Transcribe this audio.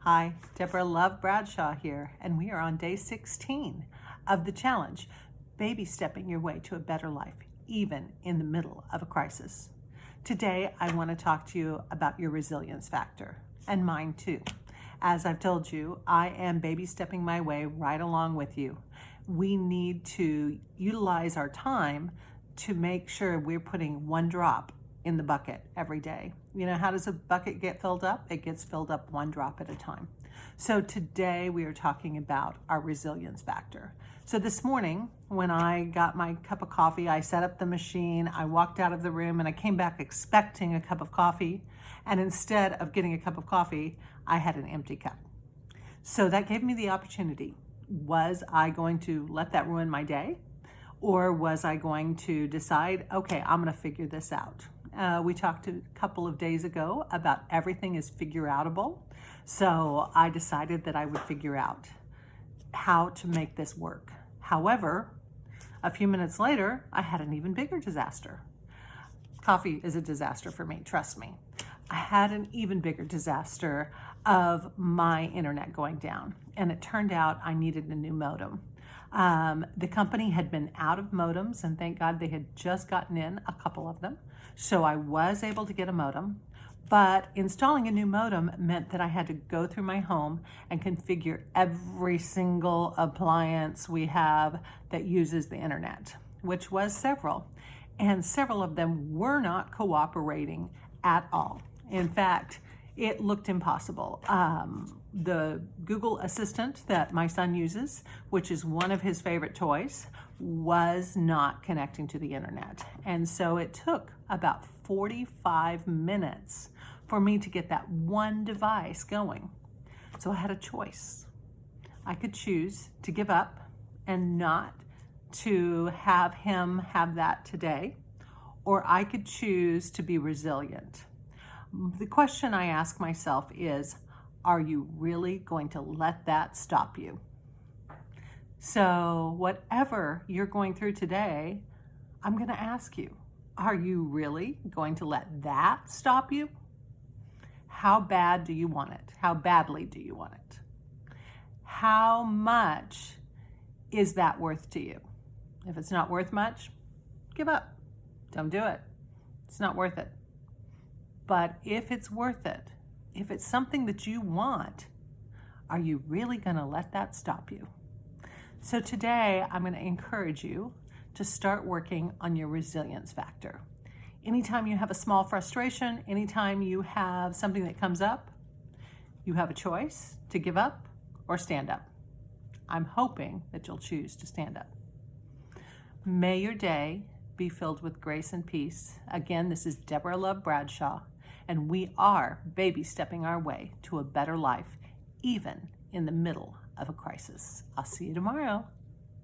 Hi, Deborah Love Bradshaw here, and we are on day 16 of the challenge, Baby Stepping Your Way to a Better Life, even in the middle of a crisis. Today, I want to talk to you about your resilience factor, and mine too. As I've told you, I am baby stepping my way right along with you. We need to utilize our time to make sure we're putting one drop in the bucket every day. You know, how does a bucket get filled up? It gets filled up one drop at a time. So today we are talking about our resilience factor. So this morning, when I got my cup of coffee, I set up the machine, I walked out of the room, and I came back expecting a cup of coffee. And instead of getting a cup of coffee, I had an empty cup. So that gave me the opportunity. Was I going to let that ruin my day? Or was I going to decide, okay, I'm going to figure this out? We talked a couple of days ago about everything is figure-outable. So I decided that I would figure out how to make this work. However, a few minutes later, I had an even bigger disaster. Coffee is a disaster for me, trust me. I had an even bigger disaster of my internet going down, and it turned out I needed a new modem. The company had been out of modems, and thank God they had just gotten in a couple of them. So I was able to get a modem, but installing a new modem meant that I had to go through my home and configure every single appliance we have that uses the internet, which was several. And several of them were not cooperating at all. In fact, it looked impossible. The Google Assistant that my son uses, which is one of his favorite toys, was not connecting to the internet. And so it took about 45 minutes for me to get that one device going. So I had a choice. I could choose to give up and not to have him have that today, or I could choose to be resilient. The question I ask myself is, are you really going to let that stop you? So whatever you're going through today, I'm going to ask you, are you really going to let that stop you? How bad do you want it? How badly do you want it? How much is that worth to you? If it's not worth much, give up. Don't do it. It's not worth it. But if it's worth it, if it's something that you want, are you really going to let that stop you? So today, I'm going to encourage you to start working on your resilience factor. Anytime you have a small frustration, anytime you have something that comes up, you have a choice to give up or stand up. I'm hoping that you'll choose to stand up. May your day be filled with grace and peace. Again, this is Deborah Love Bradshaw, and we are baby stepping our way to a better life, even in the middle of a crisis. I'll see you tomorrow.